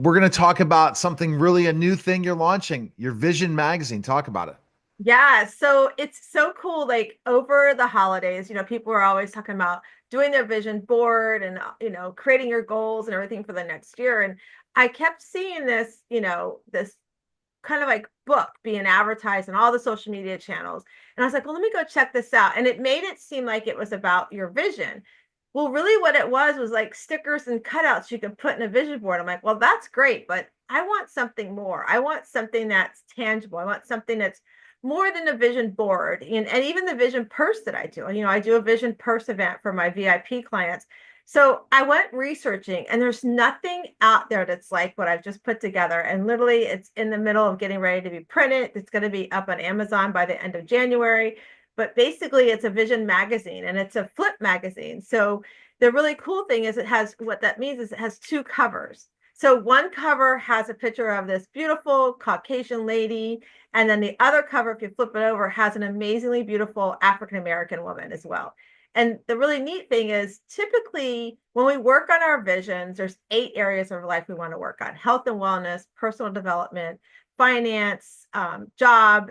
We're going to talk about something really a new thing you're launching, your Vision magazine. Talk about it. Yeah, so it's so cool. Like over the holidays, people are always talking about doing their vision board and, creating your goals and everything for the next year. And I kept seeing this, this kind of like book being advertised on all the social media channels. And I was like, well, let me go check this out. And it made it seem like it was about your vision. Well, really, what it was like stickers and cutouts you could put in a vision board. I'm like, well, that's great, but I want something more. I want something that's tangible. I want something that's more than a vision board and even the vision purse that I do. I do a vision purse event for my VIP clients. So I went researching, and there's nothing out there that's like what I've just put together. And literally, it's in the middle of getting ready to be printed. It's going to be up on Amazon by the end of January. But basically, it's a vision magazine and it's a flip magazine. So the really cool thing is what that means is it has two covers. So one cover has a picture of this beautiful Caucasian lady, and then the other cover, if you flip it over, has an amazingly beautiful African American woman as well. And the really neat thing is typically when we work on our visions, there's 8 areas of life we want to work on: health and wellness, personal development, finance, job,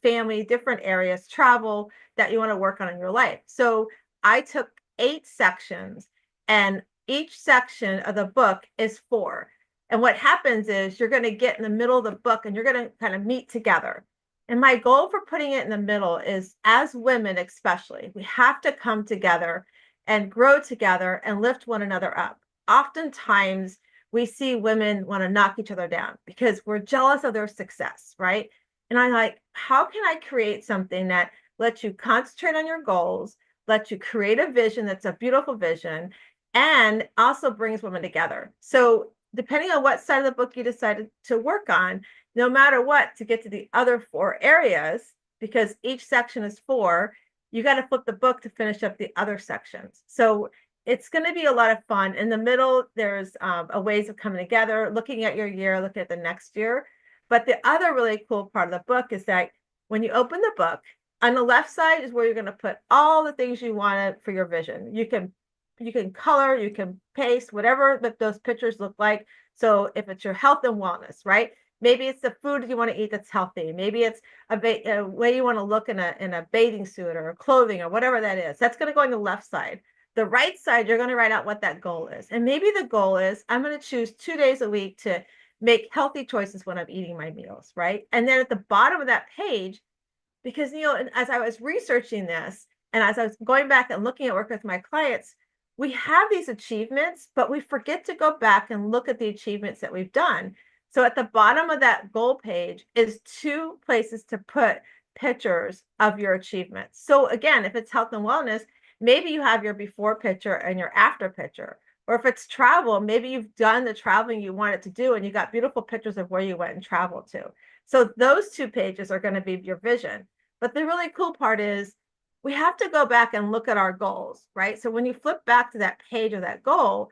family, different areas, travel that you want to work on in your life. So I took 8 sections, and each section of the book is 4. And what happens is you're going to get in the middle of the book and you're going to kind of meet together. And my goal for putting it in the middle is, as women especially, we have to come together and grow together and lift one another up. Oftentimes, we see women want to knock each other down because we're jealous of their success, right? And I'm like, how can I create something that lets you concentrate on your goals, lets you create a vision that's a beautiful vision, and also brings women together? So, depending on what side of the book you decided to work on, no matter what, to get to the other 4 areas, because each section is 4, you got to flip the book to finish up the other sections. So it's going to be a lot of fun. In the middle, there's a ways of coming together, looking at your year, looking at the next year. But the other really cool part of the book is that when you open the book, on the left side is where you're going to put all the things you wanted for your vision. You can color, you can paste, whatever that those pictures look like. So if it's your health and wellness, right? Maybe it's the food you want to eat that's healthy. Maybe it's a way you want to look in a bathing suit or clothing or whatever that is. That's going to go on the left side. The right side, you're going to write out what that goal is. And maybe the goal is, I'm going to choose 2 days a week to make healthy choices when I'm eating my meals, right? And then at the bottom of that page, because as I was researching this and as I was going back and looking at work with my clients, we have these achievements, but we forget to go back and look at the achievements that we've done. So at the bottom of that goal page is 2 places to put pictures of your achievements. So again, if it's health and wellness, maybe you have your before picture and your after picture. Or if it's travel, maybe you've done the traveling you wanted to do and you got beautiful pictures of where you went and traveled to. So those 2 pages are going to be your vision. But the really cool part is we have to go back and look at our goals, right? So when you flip back to that page of that goal,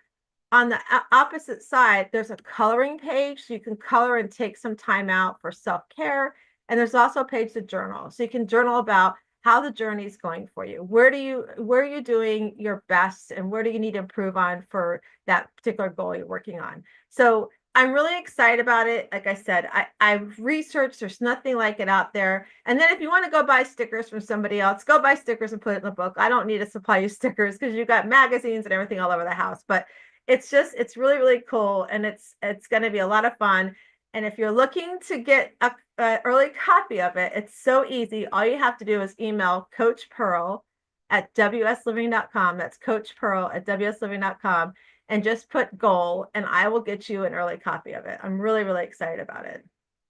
on the opposite side, there's a coloring page. So you can color and take some time out for self-care. And there's also a page to journal. So you can journal about how the journey is going for you. Where are you doing your best and where do you need to improve on for that particular goal you're working on? So I'm really excited about it. Like I said, I've researched, there's nothing like it out there. And then if you want to go buy stickers from somebody else, go buy stickers and put it in the book. I don't need to supply you stickers because you've got magazines and everything all over the house. But it's really, really cool. And it's going to be a lot of fun. And if you're looking to get a early copy of it, it's so easy. All you have to do is email Coach Pearl at wsliving.com. That's Coach Pearl at wsliving.com, and just put goal, and I will get you an early copy of it. I'm really, really excited about it.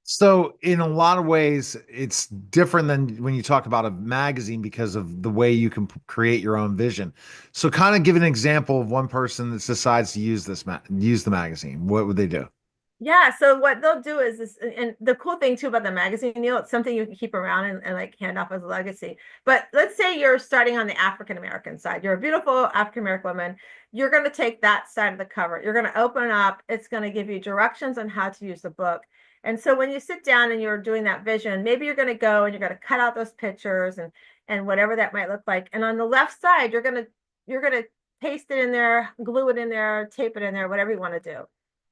So, in a lot of ways, it's different than when you talk about a magazine because of the way you can create your own vision. So, kind of give an example of one person that decides to use use the magazine. What would they do? Yeah, so what they'll do is this, and the cool thing too about the magazine, Neil, it's something you can keep around and like hand off as a legacy. But let's say you're starting on the African American side. You're a beautiful African American woman. You're going to take that side of the cover. You're going to open up. It's going to give you directions on how to use the book. And so when you sit down and you're doing that vision, maybe you're going to go and you're going to cut out those pictures and whatever that might look like. And on the left side, you're going to paste it in there, glue it in there, tape it in there, whatever you want to do.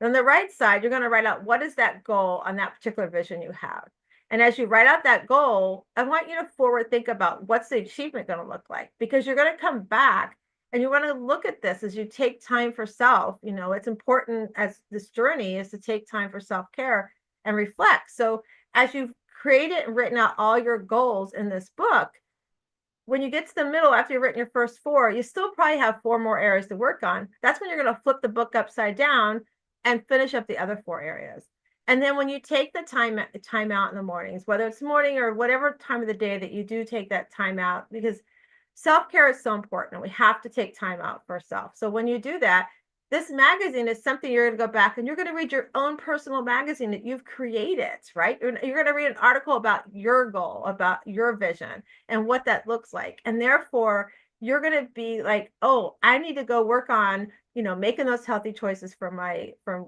On the right side, you're going to write out what is that goal on that particular vision you have. And as you write out that goal, I want you to forward think about what's the achievement going to look like, because you're going to come back and you want to look at this as you take time for self. You know, it's important as this journey is to take time for self-care and reflect. So as you've created and written out all your goals in this book, when you get to the middle, after you've written your first four, you still probably have four more areas to work on. That's when you're going to flip the book upside down and finish up the other four areas. And then when you take the time out in the mornings, whether it's morning or whatever time of the day that you do take that time out, because self-care is so important. We have to take time out for ourselves. So when you do that, this magazine is something you're going to go back and you're going to read your own personal magazine that you've created, right? You're going to read an article about your goal, about your vision and what that looks like. And therefore, you're going to be like, oh, I need to go work on, you know, making those healthy choices for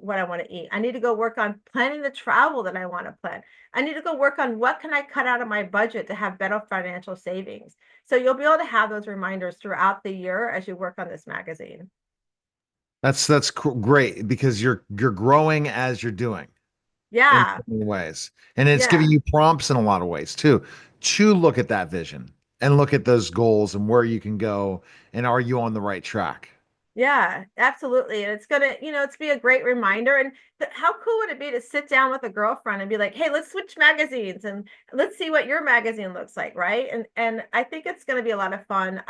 what I want to eat. I need to go work on planning the travel that I want to plan. I need to go work on what can I cut out of my budget to have better financial savings. So you'll be able to have those reminders throughout the year as you work on this magazine. That's great because you're growing as you're doing in Yeah. so many ways. And it's giving Yeah. you prompts in a lot of ways too, to look at that vision and look at those goals and where you can go and are you on the right track? Yeah, absolutely. And it's gonna, you know, it's be a great reminder. And how cool would it be to sit down with a girlfriend and be like, hey, let's switch magazines and let's see what your magazine looks like, right? And I think it's gonna be a lot of fun.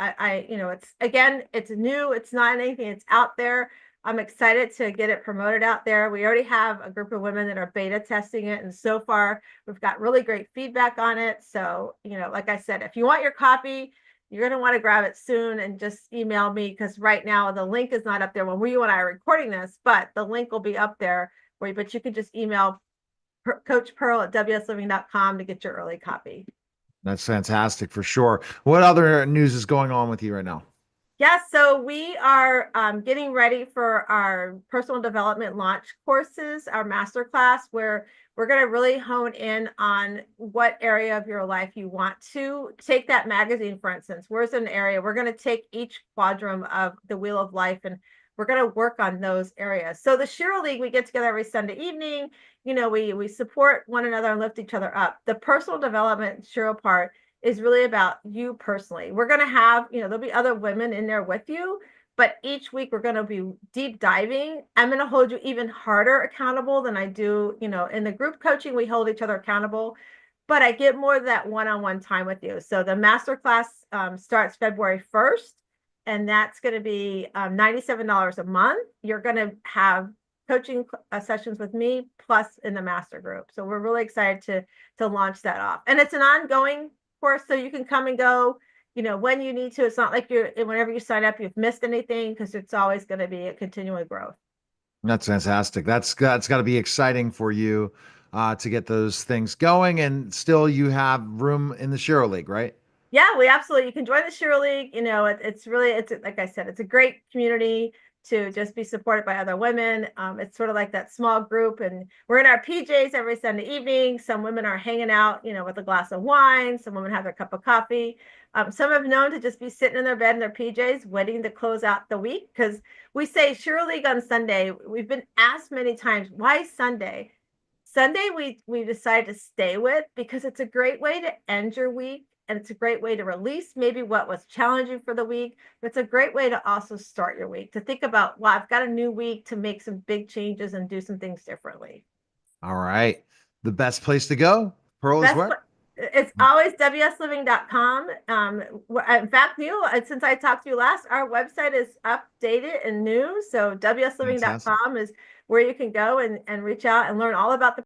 You know, it's again, it's new, it's not anything, it's out there. I'm excited to get it promoted out there. We already have a group of women that are beta testing it, and so far we've got really great feedback on it. So, you know, like I said, if you want your copy, you're going to want to grab it soon and just email me, because right now the link is not up there when you and I are recording this, but the link will be up there for you. But you can just email Coach Pearl at wsliving.com to get your early copy. That's fantastic for sure. What other news is going on with you right now? Yes, so we are getting ready for our personal development launch courses, our masterclass, where we're going to really hone in on what area of your life you want to take that magazine, for instance. Where's an area we're going to take each quadrant of the Wheel of Life, and we're going to work on those areas. So the Shiro League, we get together every Sunday evening. You know, we support one another and lift each other up. The personal development Shiro part is really about you personally. We're going to have, you know, there'll be other women in there with you, but each week we're going to be deep diving. I'm going to hold you even harder accountable than I do, you know, in the group coaching, we hold each other accountable, but I get more of that one-on-one time with you. So the masterclass starts February 1st, and that's going to be $97 a month. You're going to have coaching sessions with me plus in the master group. So we're really excited to launch that off. And it's an ongoing course, so you can come and go, you know, when you need to. It's not like you're whenever you sign up you've missed anything, because it's always going to be a continuing growth. That's fantastic. That's got to be exciting for you to get those things going, and still you have room in the Shiro League, right? Yeah, we absolutely, you can join the Shiro League. You know, it's really, it's like I said, it's a great community to just be supported by other women. It's sort of like that small group, and we're in our PJs every Sunday evening. Some women are hanging out, you know, with a glass of wine. Some women have their cup of coffee. Some have known to just be sitting in their bed in their PJs, waiting to close out the week, because we say Shiro League on Sunday. We've been asked many times, why Sunday? Sunday we decided to stay with because it's a great way to end your week, and it's a great way to release maybe what was challenging for the week, but it's a great way to also start your week, to think about, well, I've got a new week to make some big changes and do some things differently. All right. The best place to go, Pearl, is Best what? it's always wsliving.com. In fact, Neil, since I talked to you last, our website is updated and new. So Fantastic. wsliving.com is where you can go and reach out and learn all about the